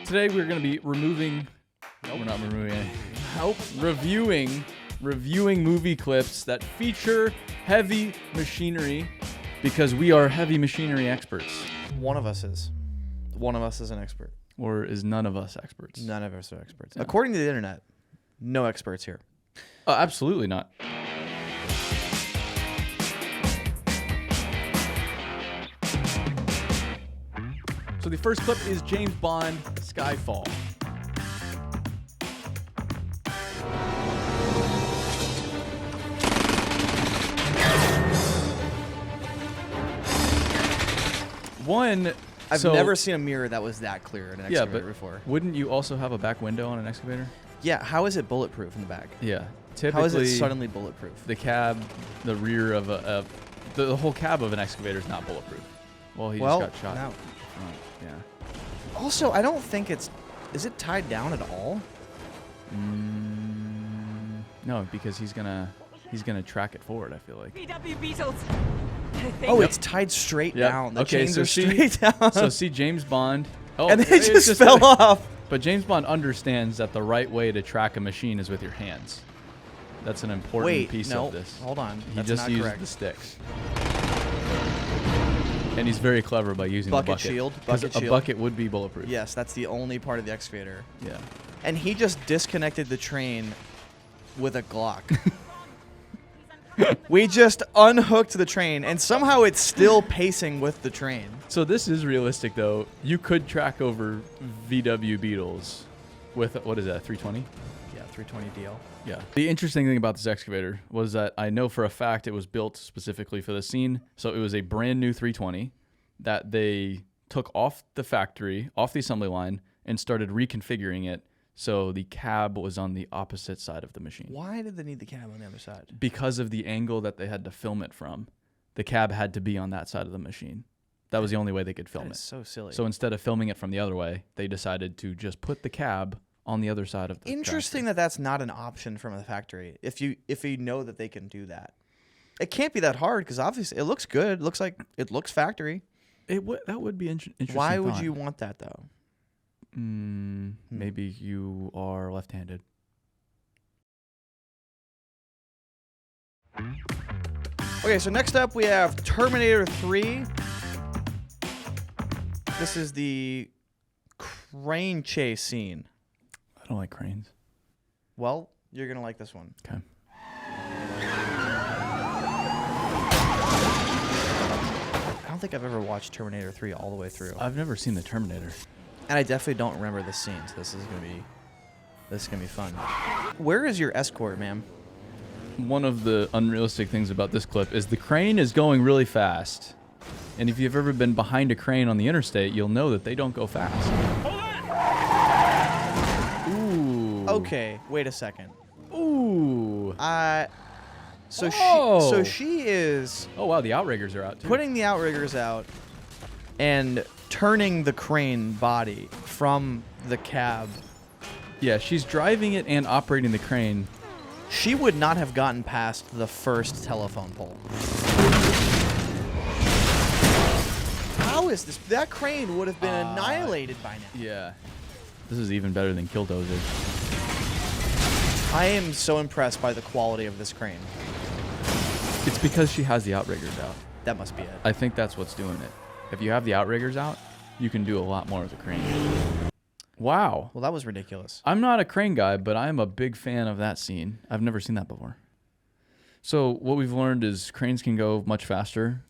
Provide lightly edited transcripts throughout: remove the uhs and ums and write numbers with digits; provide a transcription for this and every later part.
Today we're going to be removing... Nope. We're not removing any. Nope. Reviewing movie clips that feature heavy machinery because we are heavy machinery experts. One of us is. One of us is an expert. Or is none of us experts? None of us are experts. Yeah. According to the internet, no experts here. Absolutely not. So the first clip is James Bond, Skyfall. I've never seen a mirror that was that clear in an excavator before. Wouldn't you also have a back window on an excavator? Yeah, how is it bulletproof in the back? Yeah. Typically, how is it suddenly bulletproof? The cab, the rear of the whole cab of an excavator is not bulletproof. Well, he just got shot. No. Yeah. Also, I don't think is it tied down at all? No, because he's gonna track it forward, I feel like. VW Beetles. Oh, it's tied straight down. The chains are straight down. So see James Bond. Oh, and they just fell off. But James Bond understands that the right way to track a machine is with your hands. That's an important piece of this. Hold on. He That's just not used correct. the sticks. And he's very clever by using the bucket. Shield. Bucket shield. A bucket would be bulletproof. Yes, that's the only part of the excavator. Yeah. And he just disconnected the train with a Glock. We just unhooked the train, and somehow it's still pacing with the train. So this is realistic, though. You could track over VW Beetles with, what is that, 320? Yeah, 320 DL. Yeah. The interesting thing about this excavator was that I know for a fact it was built specifically for the scene. So it was a brand new 320 that they took off the factory, off the assembly line, and started reconfiguring it so the cab was on the opposite side of the machine. Why did they need the cab on the other side? Because of the angle that they had to film it from. The cab had to be on that side of the machine. That was the only way they could film it. That is so silly. So instead of filming it from the other way, they decided to just put the cab on the other side of the Interesting that that's not an option from the factory. If you know that they can do that. It can't be that hard because obviously it looks good. It looks factory. That would be interesting. Why would you want that though? Maybe you are left-handed. Okay, so next up we have Terminator 3. This is the crane chase scene. I don't like cranes. Well, you're going to like this one. Okay. I don't think I've ever watched Terminator 3 all the way through. I've never seen the Terminator. And I definitely don't remember this scene, so this is gonna be fun. Where is your escort, ma'am? One of the unrealistic things about this clip is the crane is going really fast. And if you've ever been behind a crane on the interstate, you'll know that they don't go fast. Ooh. Okay, wait a second. Ooh. So she is. Oh wow, the outriggers are out too. Putting the outriggers out and turning the crane body from the cab. Yeah, she's driving it and operating the crane. She would not have gotten past the first telephone pole. How is this? That crane would have been annihilated by now. Yeah. This is even better than Killdozer. I am so impressed by the quality of this crane. It's because she has the outriggers out. That must be it. I think that's what's doing it. If you have the outriggers out, you can do a lot more with the crane. Wow. Well, that was ridiculous. I'm not a crane guy, but I'm a big fan of that scene. I've never seen that before. So what we've learned is cranes can go much faster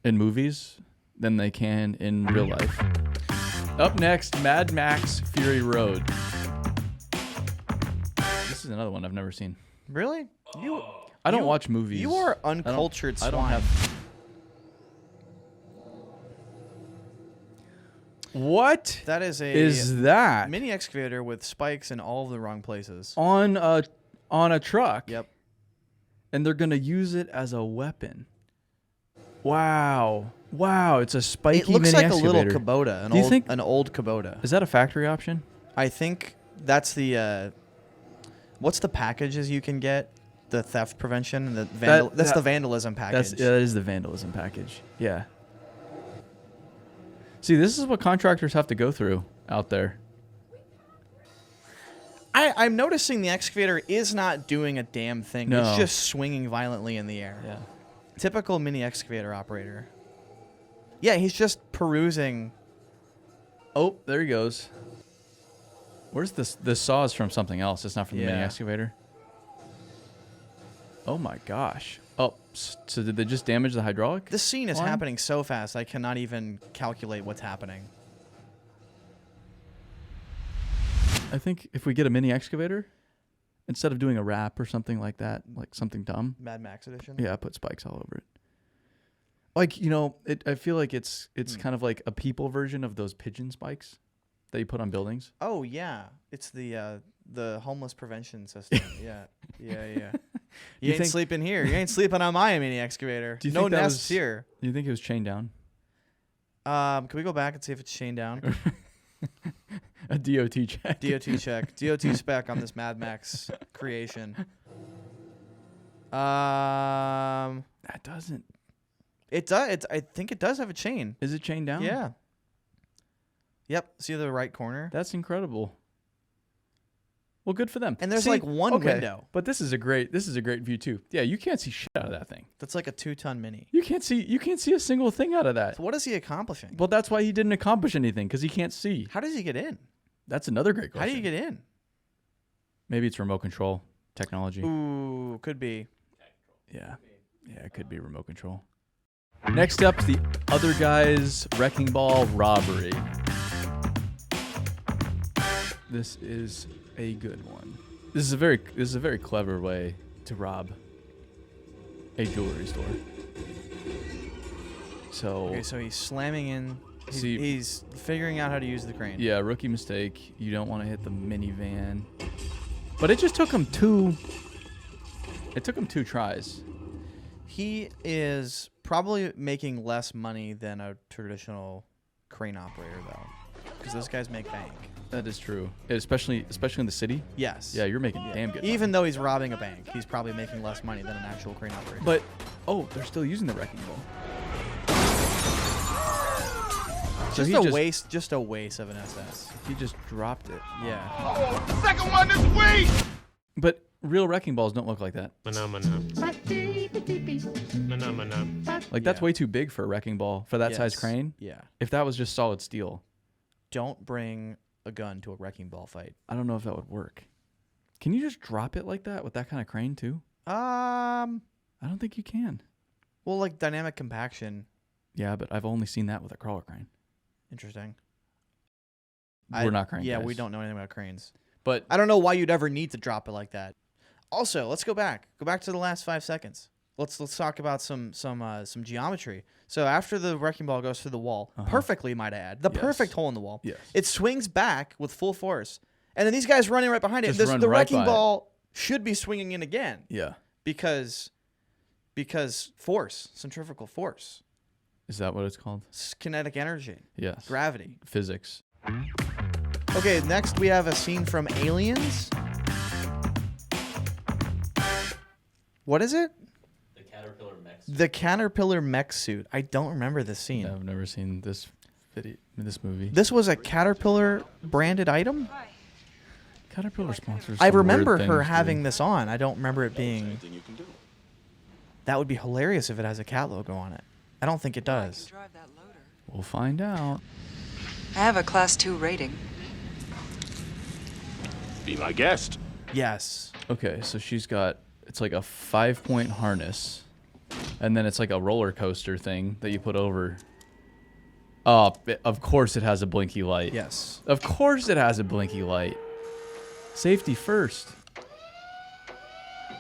in movies than they can in real life. Up next, Mad Max Fury Road. This is another one I've never seen. Really? I don't watch movies. You are uncultured swine. I don't have... What? That is that? Mini excavator with spikes in all of the wrong places. On a truck. Yep. And they're gonna use it as a weapon. Wow. Wow, it's a spiky It looks mini like excavator. a little Kubota, an old Kubota. Is that a factory option? I think that's the what's the packages you can get? The theft prevention, the that's the vandalism package. That is the vandalism package. Yeah. See, this is what contractors have to go through out there. I'm noticing the excavator is not doing a damn thing. No. It's just swinging violently in the air. Yeah. Typical mini excavator operator. Yeah, he's just perusing. Oh, there he goes. Where's this? This saw is from something else. It's not from the mini Yeah. excavator. Oh my gosh. Oh, so did they just damage the hydraulic? This scene is line? happening so fast, I cannot even calculate what's happening. I think if we get a mini excavator, instead of doing a wrap or something like that, like something dumb, Mad Max edition? yeah, put spikes all over it. Like, you know, I feel like it's kind of like a people version of those pigeon spikes that you put on buildings. Oh, yeah. It's the homeless prevention system. Yeah. You You ain't think- sleeping here. You ain't sleeping on my mini excavator. Do you No think that nests was- here. Do you think it was chained down? Can we go back and see if it's chained down? A DOT check. DOT check. DOT spec on this Mad Max creation. That doesn't. It does. I think it does have a chain. Is it chained down? Yeah. Yep. See the right corner? That's incredible. Well, good for them. And there's See, like one okay, window. But this is a great view too. Yeah, you can't see shit out of that thing. That's like a 2-ton mini. You can't see a single thing out of that. So what is he accomplishing? Well, that's why he didn't accomplish anything, because he can't see. How does he get in? That's another great How question. do you get in? Maybe it's remote control technology. Ooh, could be. Yeah, it could be remote control. Next up, the other guy's wrecking ball robbery. This is a good one. This is a very clever way to rob a jewelry store. So, Okay, so he's slamming in. See- He's figuring out how to use the crane. yeah, rookie mistake. You don't want to hit the minivan. But it just took him two. It took him 2 tries. He is probably making less money than a traditional crane operator, though, because those guys make bank. That is true, especially in the city. Yes. Yeah, you're making damn good money. Even though he's robbing a bank, he's probably making less money than an actual crane operator. But they're still using the wrecking ball. So just a waste of an SS. He just dropped it. Yeah. Oh, second one this week! But real wrecking balls don't look like that. Like that's Yeah. way too big for a wrecking ball for that size Yes. crane. Yeah. If that was just solid steel, Don't bring a gun to a wrecking ball fight. I don't know if that would work. Can you just drop it like that with that kind of crane too? I don't think you can. Well, like dynamic compaction. Yeah, but I've only seen that with a crawler crane. Interesting. We're not crane Yeah, guys. we don't know anything about cranes. But I don't know why you'd ever need to drop it like that. Also, let's go back. Go back to the last 5 seconds. Let's talk about some geometry. So after the wrecking ball goes through the wall, perfectly, might I add, the Yes. perfect hole in the wall. Yes. It swings back with full force, and then these guys running right behind it. Just run The right wrecking by it. ball should be swinging in again yeah, because force, centrifugal force, is that what it's called? kinetic energy, Yes. gravity. Physics. Okay, next we have a scene from Aliens. What is it? The Caterpillar mech suit. I don't remember this scene. I've never seen this movie. This was a Caterpillar branded item? Caterpillar sponsors. I some remember weird her things, having dude. this on. I don't remember it being... That would be hilarious if it has a cat logo on it. I don't think it does. Drive that loader. We'll find out. I have a class 2 rating. Be my guest. Yes. Okay, so she's got, it's like a 5-point harness, and then it's like a roller coaster thing that you put over. Oh, of course it has a blinky light. Yes. Of course it has a blinky light. Safety first.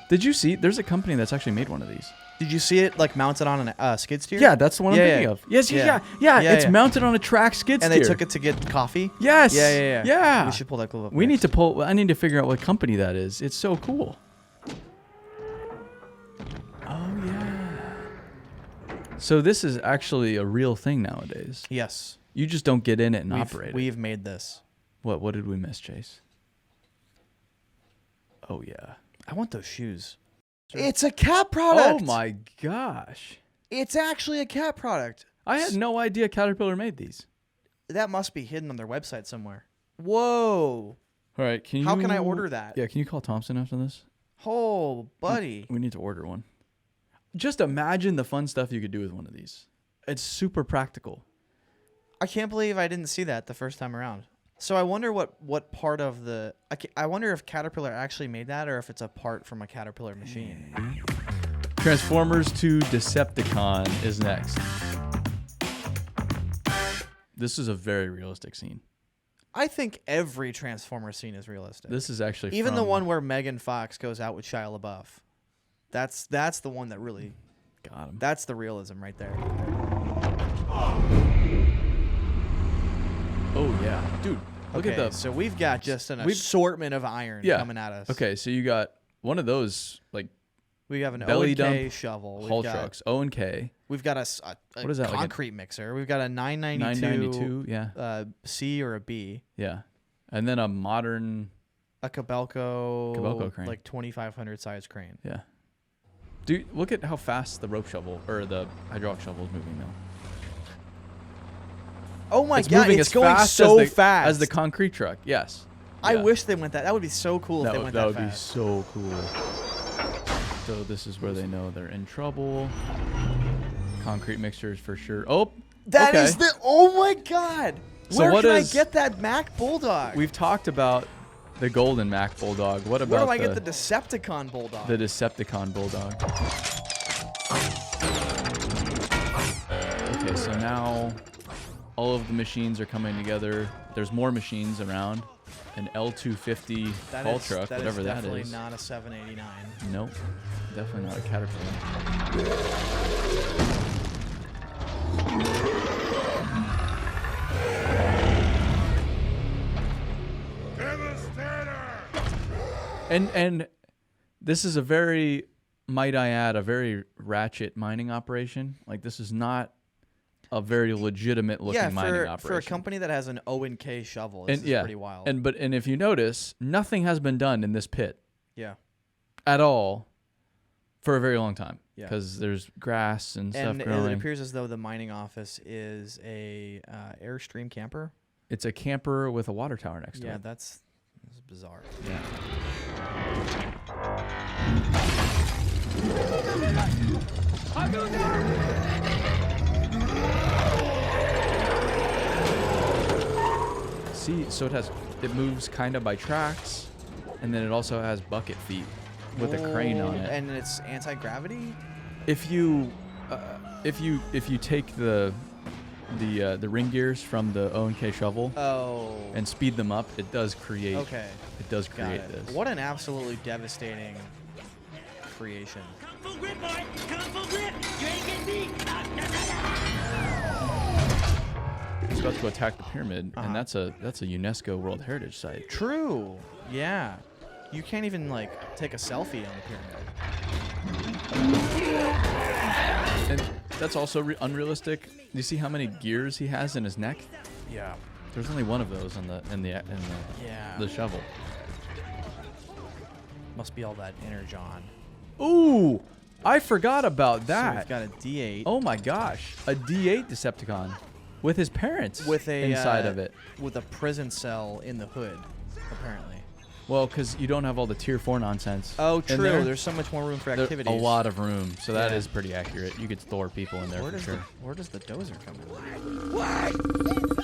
Did you see? There's a company that's actually made one of these. Did you see it like mounted on a skid steer? Yeah, that's the one I'm Yeah, thinking yeah. of. Yes, Yeah. yeah. Yeah, It's yeah. mounted on a track skid And steer. they took it to get coffee? Yes. Yeah. We We should pull that clip up. We next. need to pull. I need to figure out what company that is. It's so cool. Oh yeah. So this is actually a real thing nowadays. Yes. You just don't get in it and operate it. We've made this. What did we miss, Chase? Oh yeah. I want those shoes. It's a cat product. Oh my gosh. It's actually a cat product. I had no idea Caterpillar made these. That must be hidden on their website somewhere. Whoa. All right, How can I order that? Yeah, can you call Thompson after this? Oh, buddy. We need to order one. Just imagine the fun stuff you could do with one of these. It's super practical. I can't believe I didn't see that the first time around. So I wonder what part of the... I wonder if Caterpillar actually made that or if it's a part from a Caterpillar machine. Transformers 2 Decepticon is next. This is a very realistic scene. I think every Transformer scene is realistic. This is actually Even the from- one where Megan Fox goes out with Shia LaBeouf. That's the one that really... Got him. That's the realism right there. Oh, yeah. Dude, look Okay, at the... so we've got just an assortment of iron coming at us. Okay, so you got one of those, like, We have an belly O&K dump shovel. haul trucks. O&K. We've got a What is that, like a- concrete mixer. We've got a 992, 992, yeah. C or a B. Yeah. And then a modern... A Cabelco crane. like 2500 size crane. Yeah. Dude, look at how fast the rope shovel, or the hydraulic shovel is moving now. Oh my It's god, moving it's as going fast so as the, fast. as the concrete truck. Yes. I Yeah. wish they went that. That would be so cool if they went that would fast. be so cool. So this is where they know they're in trouble. Concrete mixers for sure. Oh, That okay. is the... Oh my god. So Where what can is- I get that Mac Bulldog? We've talked about the golden Mac Bulldog. What Where about do I get the Decepticon Bulldog? the Decepticon Bulldog? Okay, so now all of the machines are coming together. There's more machines around. An L250 haul truck, whatever that definitely is. not a 789. Nope, definitely not a Caterpillar. And this is a very, might I add, a very ratchet mining operation. Like, this is not a very legitimate looking mining operation. for a company that has an O&K shovel, this is pretty wild. And if you notice, nothing has been done in this pit yeah. at all for a very long time. Yeah. Because there's grass and stuff And growing. it appears as though the mining office is a Airstream camper. It's a camper with a water tower next to Yeah, it. that's bizarre. Yeah. See, so it moves kind of by tracks, and then it also has bucket feet with a crane on it. And it's anti-gravity? If you take the ring gears from the O&K shovel Oh. and speed them up, it does create. Okay. It does Got create it. this. What an absolutely devastating creation. Kung Fu grip, boy! Kung Fu grip! You ain't getting me! It's about to go attack the pyramid, Uh-huh. and that's a UNESCO World Heritage Site. True. Yeah. You can't even like take a selfie on the pyramid. And that's also unrealistic. Do you see how many gears he has in his neck? Yeah. There's only one of those in Yeah. the shovel. Must be all that energon. Ooh, I forgot about So that. we've got a D8 Oh my gosh, a D8 Decepticon with his parents with a inside of it. with a prison cell in the hood, apparently. Well, because you don't have all the Tier 4 nonsense. Oh, in true. there. There's so much more room for There's activities. a lot of room, so that Yeah. is pretty accurate. You could store people in there Where for does sure. where does the dozer come in?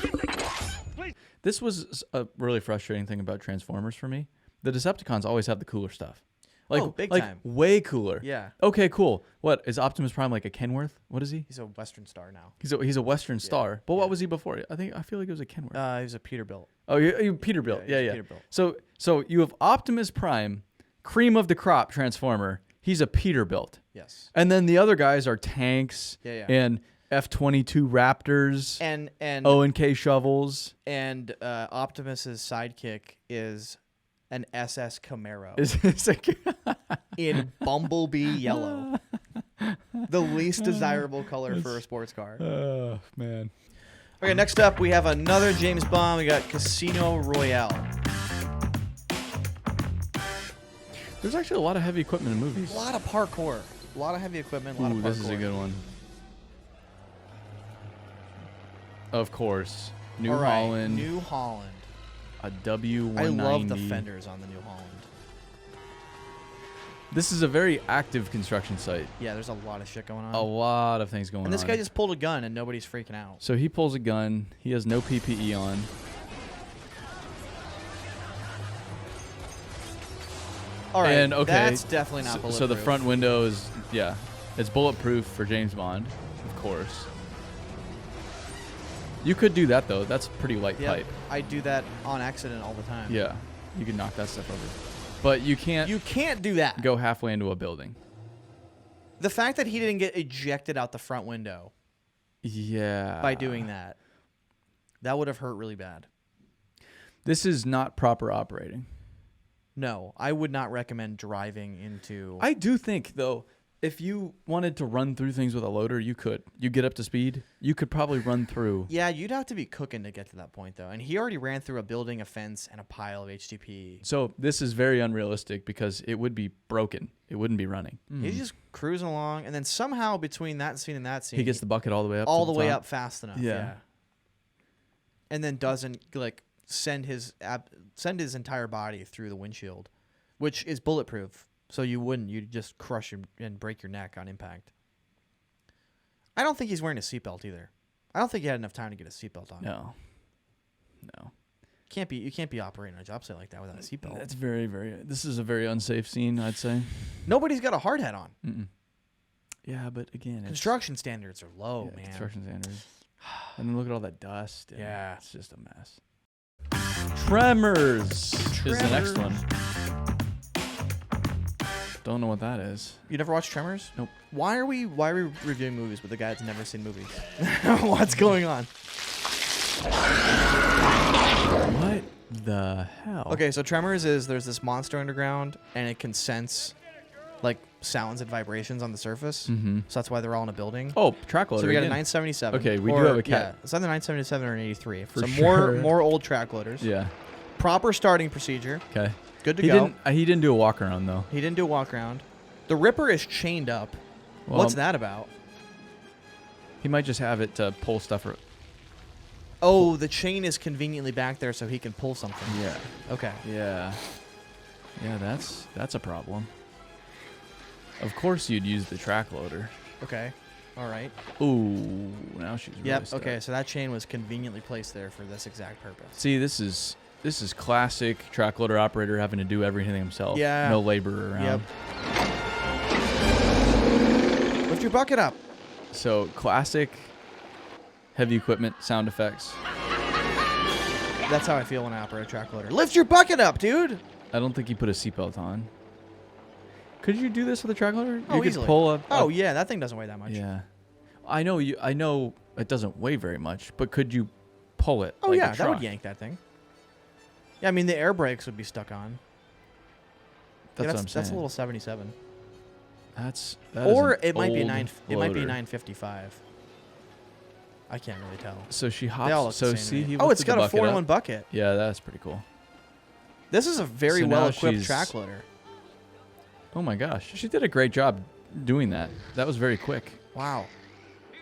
This was a really frustrating thing about Transformers for me. The Decepticons always have the cooler stuff. Like, Oh, big like time. way cooler. Yeah. Okay, cool. What is Optimus Prime, like a Kenworth? What is he? He's a Western Star now. He's a Western Star. But what yeah. was he before? I feel like it was a Kenworth. He was a Peterbilt. Oh, you Peterbilt. Yeah, Yeah, he's yeah. Peterbilt. So you have Optimus Prime, cream of the crop Transformer. He's a Peterbilt. Yes. And then the other guys are tanks Yeah. and F-22 Raptors, And O&K shovels. and Optimus's sidekick is an SS Camaro It's like in bumblebee yellow. The least desirable color for a sports car. oh man. Okay, next up we have another James Bond. We got Casino Royale. There's actually a lot of heavy equipment in movies. A lot of parkour. A lot of heavy equipment, a lot of Ooh, parkour. this is a good one. Of course. New All right, Holland. New Holland. A W190. I love the fenders on the New Holland. This is a very active construction site. Yeah, there's a lot of shit going on. A lot of things going on. And this guy just pulled a gun and nobody's freaking out. So he pulls a gun. He has no PPE on. All right, And, okay, that's definitely not bulletproof. So the front window is, yeah, it's bulletproof for James Bond, of course. You could do that, though. That's pretty light Yep, pipe. I do that on accident all the time. Yeah, you can knock that stuff over. But you can't You can't do that. go halfway into a building. The fact that he didn't get ejected out the front window Yeah. by doing that would have hurt really bad. This is not proper operating. No, I would not recommend driving into... I do think, though, if you wanted to run through things with a loader, you could. You get up to speed, you could probably run through. Yeah, you'd have to be cooking to get to that point, though. And he already ran through a building, a fence, and a pile of HTP. So this is very unrealistic because it would be broken. It wouldn't be running. He's just cruising along, and then somehow between that scene and that scene... He gets the bucket all the way up. all to the way top. up fast enough. Yeah. Yeah. And then doesn't, like, send his entire body through the windshield, which is bulletproof. So you'd just crush and break your neck on impact. I don't think he's wearing a seatbelt either. I don't think he had enough time to get a seatbelt on. No. You can't be operating a job site like that without a seatbelt. That's very, very. This is a very unsafe scene, I'd say. Nobody's got a hard hat on. Mm-mm. Yeah, but again, Construction standards are low, man. Construction standards. And then look at all that dust. and Yeah. It's just a mess. Tremors is the next one. Don't know what that is. You never watched Tremors? Nope. Why are we reviewing movies with the guy that's never seen movies? What's going on? What the hell? Okay, so Tremors is there's this monster underground and it can sense like sounds and vibrations on the surface. Mm-hmm. So that's why they're all in a building. Oh, track loader. So we got a again. 977. Okay, we do have a cat. Yeah, it's either 977 or an 83. For so sure. more old track loaders. Yeah. Proper starting procedure. Okay. Good to He go. didn't do a walk around though. He didn't do a walk around. The Ripper is chained up. Well, What's that about? He might just have it to pull stuff. Oh, the chain is conveniently back there so he can pull something. Yeah. Okay. Yeah. Yeah, that's a problem. Of course you'd use the track loader. Okay. All right. Ooh, now she's really Yep. stuck. Okay. So that chain was conveniently placed there for this exact purpose. See, this is classic track loader operator having to do everything himself. Yeah. No labor around. Yep. Lift your bucket up. So classic heavy equipment sound effects. That's how I feel when I operate a track loader. Lift your bucket up, dude. I don't think he put a seatbelt on. Could you do this with a track loader? Oh, you could easily. pull Oh yeah, that thing doesn't weigh that much. Yeah. I know it doesn't weigh very much, but could you pull it? Oh like a yeah, that would truck? yank that thing. Yeah, I mean the air brakes would be stuck on. That's Yeah, what I'm saying. That's a little 77. That Or is an it might be old 9. It might be loader. 955. I can't really tell. So she They all hops. look So the same to see, me. he Oh, it's lifted got the a bucket 4-in-1 up. bucket. Yeah, that's pretty cool. This is a very So now well-equipped she's- track loader. Oh my gosh, she did a great job doing that. That was very quick. Wow.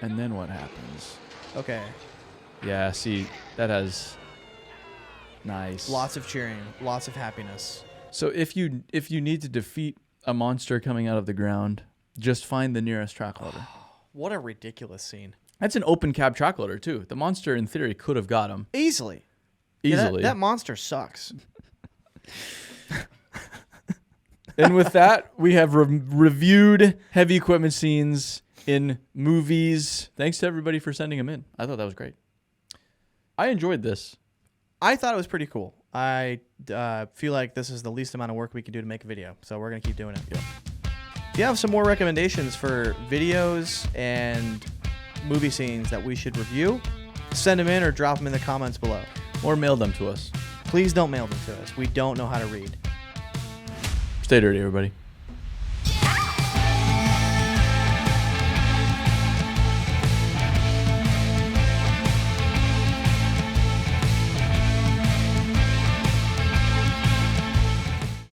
And then what happens? Okay. Yeah, see, that has nice. Lots of cheering, lots of happiness. So if you need to defeat a monster coming out of the ground, just find the nearest track loader. What a ridiculous scene. That's an open cab track loader too. The monster in theory could have got him Easily. Yeah, easily. that monster sucks. And with that, we have reviewed heavy equipment scenes in movies. Thanks to everybody for sending them in. I thought that was great. I enjoyed this. I thought it was pretty cool. I feel like this is the least amount of work we can do to make a video, so we're going to keep doing it. Yeah. If you have some more recommendations for videos and movie scenes that we should review, send them in or drop them in the comments below. Or mail them to us. Please don't mail them to us. We don't know how to read. Stay dirty, everybody.